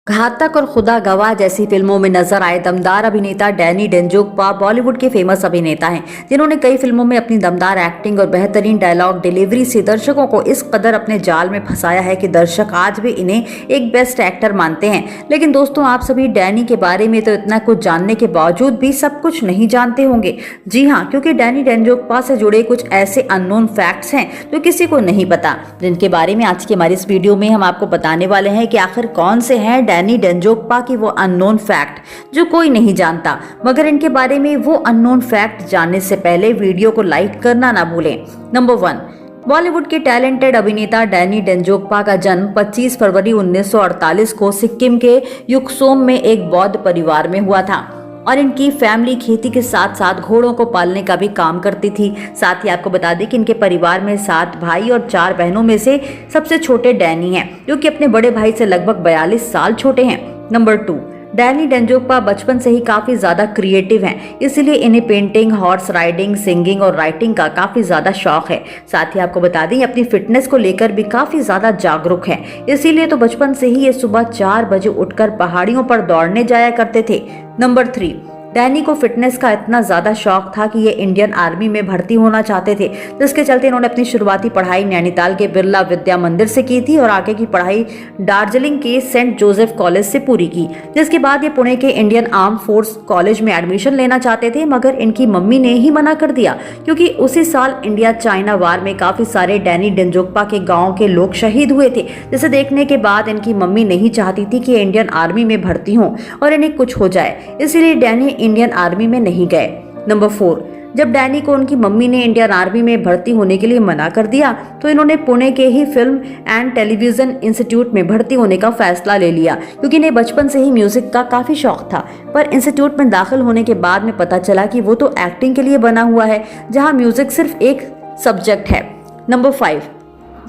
घातक और खुदा गवाह जैसी फिल्मों में नजर आए दमदार अभिनेता डैनी डेंजोगपा बॉलीवुड के फेमस अभिनेता हैं, जिन्होंने कई फिल्मों में अपनी दमदार एक्टिंग और बेहतरीन डायलॉग डिलीवरी से दर्शकों को इस कदर अपने जाल में फंसाया है कि दर्शक आज भी इन्हें एक बेस्ट एक्टर मानते हैं। लेकिन दोस्तों, आप सभी डैनी के बारे में तो इतना कुछ जानने के बावजूद भी सब कुछ नहीं जानते होंगे। जी हाँ, क्योंकि डैनी डेंजोगपा से जुड़े कुछ ऐसे अननोन फैक्ट्स हैं जो किसी को नहीं पता, जिनके बारे में आज की हमारी इस वीडियो में हम आपको बताने वाले हैं कि आखिर कौन से हैं डैनी डेंजोगपा की वो अननोन फैक्ट जो कोई नहीं जानता। मगर इनके बारे में वो अननोन फैक्ट जानने से पहले वीडियो को लाइक करना ना भूलें। नंबर 1, बॉलीवुड के टैलेंटेड अभिनेता डैनी डेंजोगपा का जन्म 25 फरवरी 1948 को सिक्किम के युकसोम में एक बौद्ध परिवार में हुआ था और इनकी फैमिली खेती के साथ साथ घोड़ों को पालने का भी काम करती थी। साथ ही आपको बता दें कि इनके परिवार में 7 भाई और 4 बहनों में से सबसे छोटे डैनी हैं, जो कि अपने बड़े भाई से लगभग 42 साल छोटे हैं। नंबर 2, डैनी डेंजोगपा बचपन से ही काफी ज्यादा क्रिएटिव हैं, इसलिए इन्हें पेंटिंग, हॉर्स राइडिंग, सिंगिंग और राइटिंग का काफी ज्यादा शौक है। साथ ही आपको बता दें अपनी फिटनेस को लेकर भी काफी ज्यादा जागरूक हैं, इसीलिए तो बचपन से ही ये सुबह 4 बजे उठकर पहाड़ियों पर दौड़ने जाया करते थे। नंबर 3, डैनी को फिटनेस का इतना ज्यादा शौक था कि ये इंडियन आर्मी में भर्ती होना चाहते थे, जिसके चलते इन्होंने अपनी शुरुआती पढ़ाई नैनीताल के बिरला विद्या मंदिर से की थी और आगे की पढ़ाई दार्जिलिंग के सेंट जोसेफ कॉलेज से पूरी की। जिसके बाद ये पुणे के इंडियन आर्म फोर्स कॉलेज में एडमिशन लेना चाहते थे, मगर इनकी मम्मी ने ही मना कर दिया, क्योंकि उसी साल इंडिया चाइना वार में काफी सारे डैनी डेंजोगपा के गाँव के लोग शहीद हुए थे, जिसे देखने के बाद इनकी मम्मी नहीं चाहती थी कि इंडियन आर्मी में भर्ती हों और इन्हें कुछ हो जाए, इसलिए डैनी इंडियन आर्मी में नहीं गए। नंबर 4, जब डैनी को उनकी मम्मी ने इंडियन आर्मी में भर्ती होने के लिए मना कर दिया, तो इन्होंने पुणे के ही फिल्म एंड टेलीविजन इंस्टीट्यूट में भर्ती होने का फैसला ले लिया, क्योंकि इन्हें बचपन से ही म्यूजिक का काफी शौक था। पर इंस्टीट्यूट में दाखिल होने के बाद में पता चला कि वो तो एक्टिंग के लिए बना हुआ है, जहाँ म्यूजिक सिर्फ एक सब्जेक्ट है। नंबर 5,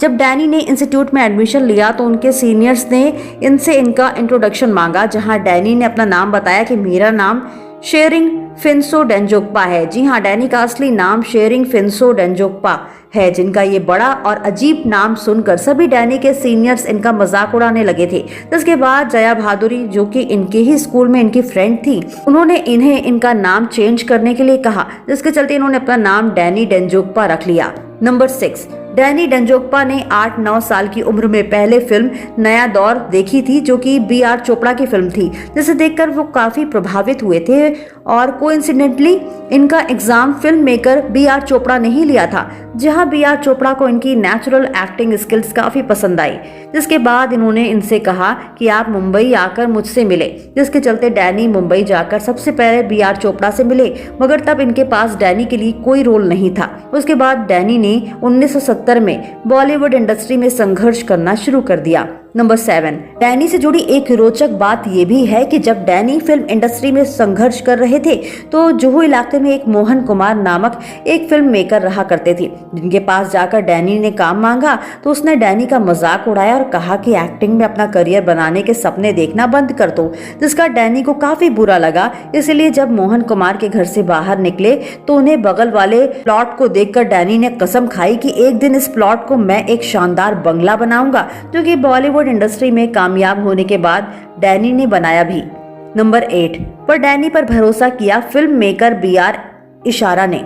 जब डैनी ने इंस्टीट्यूट में एडमिशन लिया तो उनके सीनियर्स ने इनसे इनका इंट्रोडक्शन मांगा, जहां डैनी ने अपना नाम बताया कि मेरा नाम शेरिंग फिन्सो डेंजोगपा है। जी हाँ, डैनी का असली नाम शेरिंग फिन्सो डेंजोगपा है, जिनका ये बड़ा और अजीब नाम सुनकर सभी डैनी के सीनियर्स इनका मजाक उड़ाने लगे थे। जिसके बाद जया भादुरी, जो कि इनके ही स्कूल में इनकी फ्रेंड थी, उन्होंने इन्हें इनका नाम चेंज करने के लिए कहा, जिसके चलते इन्होंने अपना नाम डैनी डेंजोगपा रख लिया। नंबर 6, डैनी डेंजोगपा ने 8-9 साल की उम्र में पहले फिल्म नया दौर देखी थी, जो कि बी.आर. चोपड़ा की फिल्म थी, जिसे देखकर वो काफी प्रभावित हुए थे और कोइंसिडेंटली इनका exam film maker B R. Chopra ने ही लिया था, जहां बी.आर. चोपड़ा को इनकी नेचुरल एक्टिंग स्किल्स काफी पसंद आई। जिसके बाद इन्होंने इनसे कहा कि आप मुंबई आकर मुझसे मिले, जिसके चलते डैनी मुंबई जाकर सबसे पहले बी.आर. चोपड़ा से मिले, मगर तब इनके पास डैनी के लिए कोई रोल नहीं था। उसके बाद डैनी ने 1970 में बॉलीवुड इंडस्ट्री में संघर्ष करना शुरू कर दिया। नंबर 7, डैनी से जुड़ी एक रोचक बात यह भी है कि जब डैनी फिल्म इंडस्ट्री में संघर्ष कर रहे थे, तो जुहू इलाके में एक मोहन कुमार नामक एक फिल्म मेकर रहा करते थे, जिनके पास जाकर डैनी ने काम मांगा तो उसने डैनी का मजाक उड़ाया और कहा कि एक्टिंग में अपना करियर बनाने के सपने देखना बंद कर दो, जिसका डैनी को काफी बुरा लगा। इसलिए जब मोहन कुमार के घर से बाहर निकले तो उन्हें बगल वाले प्लॉट को देखकर डैनी ने कसम खाई कि एक दिन इस प्लॉट को मैं एक शानदार बंगला बनाऊंगा, जो कि बॉलीवुड इंडस्ट्री में कामयाब होने के बाद डैनी ने बनाया भी। नंबर 8, पर डैनी पर भरोसा किया फिल्म मेकर बी.आर. इशारा ने,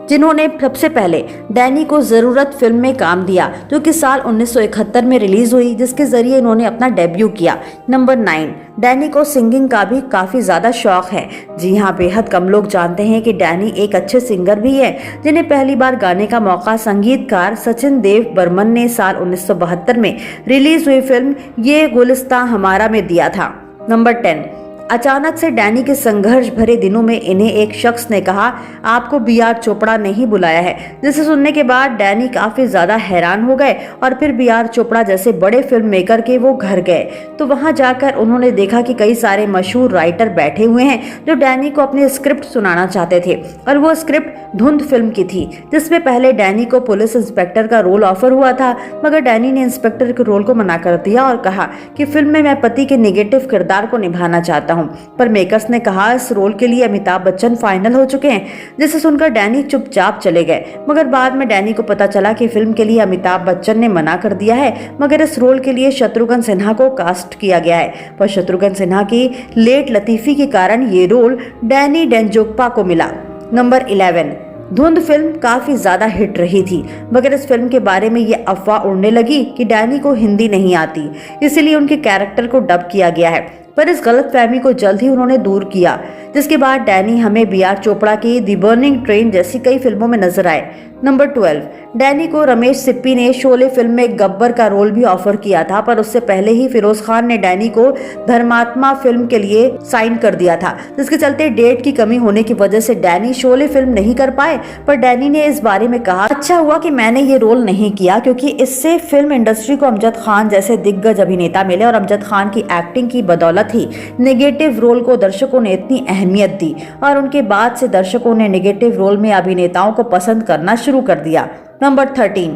जिन्होंने सबसे पहले डैनी को जरूरत फिल्म में काम दिया, जो कि साल 1971 में रिलीज हुई, जिसके जरिए इन्होंने अपना डेब्यू किया। नंबर 9, डैनी को सिंगिंग का भी काफी ज्यादा शौक है। जी हाँ, बेहद कम लोग जानते हैं कि डैनी एक अच्छे सिंगर भी है, जिन्हें पहली बार गाने का मौका संगीतकार सचिन देव बर्मन ने साल 1972 में रिलीज हुई फिल्म ये गुलिस्तां हमारा में दिया था। नंबर 10, अचानक से डैनी के संघर्ष भरे दिनों में इन्हें एक शख्स ने कहा, आपको बी.आर. चोपड़ा ने ही बुलाया है, जिसे सुनने के बाद डैनी काफी ज्यादा हैरान हो गए और फिर बी.आर. चोपड़ा जैसे बड़े फिल्म मेकर के वो घर गए। तो वहां जाकर उन्होंने देखा कि कई सारे मशहूर राइटर बैठे हुए हैं जो डैनी को अपनी स्क्रिप्ट सुनाना चाहते थे, और वो स्क्रिप्ट धुंध फिल्म की थी, जिसमें पहले डैनी को पुलिस इंस्पेक्टर का रोल ऑफर हुआ था, मगर डैनी ने इंस्पेक्टर के रोल को मना कर दिया और कहा कि फिल्म में मैं पति के निगेटिव किरदार को निभाना चाहता हूँ। हूँ, पर मेकर्स ने कहा इस रोल के लिए अमिताभ बच्चन फाइनल हो चुके हैं, जिसे सुनकर डैनी चुपचाप चले गए। मगर बाद में डैनी को पता चला कि फिल्म के लिए अमिताभ बच्चन ने मना कर दिया है, मगर इस रोल के लिए शत्रुघ्न सिन्हा को कास्ट किया गया है। पर शत्रुघ्न सिन्हा की लेट लतीफी के कारण ये रोल डैनी डेंजोग्पा को मिला। नंबर 11, धुंध फिल्म काफी ज्यादा हिट रही थी, मगर इस फिल्म के बारे में ये अफवाह उड़ने लगी कि डैनी को हिंदी नहीं आती, इसलिए उनके कैरेक्टर को डब किया गया है। पर इस गलतफहमी को जल्द ही उन्होंने दूर किया, जिसके बाद डैनी हमें बी.आर. चोपड़ा की दी बर्निंग ट्रेन जैसी कई फिल्मों में नजर आए। नंबर 12, डैनी को रमेश सिप्पी ने शोले फिल्म में गब्बर का रोल भी ऑफर किया था, पर उससे पहले ही फिरोज खान ने डैनी को धर्मात्मा फिल्म के लिए साइन कर दिया था, जिसके चलते डेट की कमी होने की वजह से डैनी शोले फिल्म नहीं कर पाए। पर डैनी ने इस बारे में कहा, अच्छा हुआ कि मैंने ये रोल नहीं किया, क्योंकि इससे फिल्म इंडस्ट्री को अमजद खान जैसे दिग्गज अभिनेता मिले और अमजद खान की एक्टिंग की बदौलत ही नेगेटिव रोल को दर्शकों ने इतनी अहमियत दी और उनके बाद से दर्शकों ने नेगेटिव रोल में अभिनेताओं को पसंद करना शुरू कर दिया। नंबर 13,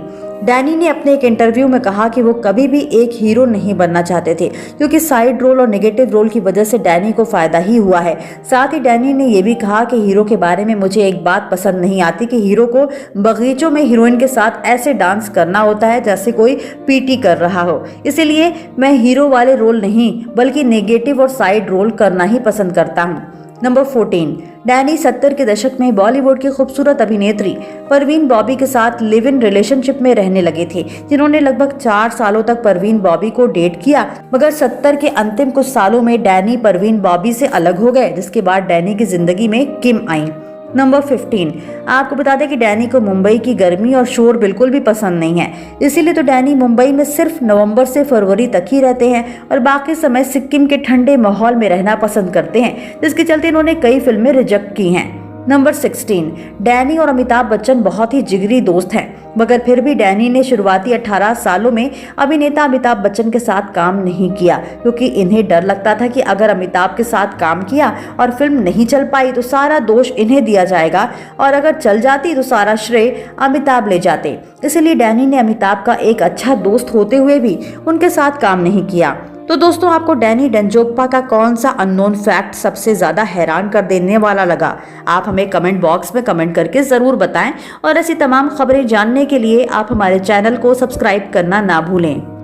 डैनी ने अपने एक इंटरव्यू में कहा कि वो कभी भी एक हीरो नहीं बनना चाहते थे, क्योंकि साइड रोल और नेगेटिव रोल की वजह से डैनी को फायदा ही हुआ है। साथ ही डैनी ने ये भी कहा कि हीरो के बारे में मुझे एक बात पसंद नहीं आती कि हीरो को बगीचों में हीरोइन के साथ ऐसे डांस करना होता है जैसे कोई पीटी कर रहा हो, इसीलिए मैं हीरो वाले रोल नहीं बल्कि नेगेटिव और साइड रोल करना ही पसंद करता हूँ। नंबर 14, डैनी 70 के दशक में बॉलीवुड की खूबसूरत अभिनेत्री परवीन बॉबी के साथ लिव इन रिलेशनशिप में रहने लगे थे, जिन्होंने लगभग 4 सालों तक परवीन बॉबी को डेट किया। मगर 70 के अंतिम कुछ सालों में डैनी परवीन बॉबी से अलग हो गए, जिसके बाद डैनी की जिंदगी में किम आई। नंबर 15, आपको बता दें कि डैनी को मुंबई की गर्मी और शोर बिल्कुल भी पसंद नहीं है, इसीलिए तो डैनी मुंबई में सिर्फ नवंबर से फरवरी तक ही रहते हैं और बाकी समय सिक्किम के ठंडे माहौल में रहना पसंद करते हैं, जिसके चलते इन्होंने कई फिल्में रिजेक्ट की हैं। नंबर 16, डैनी और अमिताभ बच्चन बहुत ही जिगरी दोस्त हैं, मगर फिर भी डैनी ने शुरुआती 18 सालों में अभिनेता अमिताभ बच्चन के साथ काम नहीं किया, क्योंकि इन्हें डर लगता था कि अगर अमिताभ के साथ काम किया और फिल्म नहीं चल पाई तो सारा दोष इन्हें दिया जाएगा और अगर चल जाती तो सारा श्रेय अमिताभ ले जाते। इसलिए डैनी ने अमिताभ का एक अच्छा दोस्त होते हुए भी उनके साथ काम नहीं किया। तो दोस्तों, आपको डैनी डेंजोग्पा का कौन सा अननोन फैक्ट सबसे ज्यादा हैरान कर देने वाला लगा? आप हमें कमेंट बॉक्स में कमेंट करके जरूर बताएं और ऐसी तमाम खबरें जानने के लिए आप हमारे चैनल को सब्सक्राइब करना ना भूलें।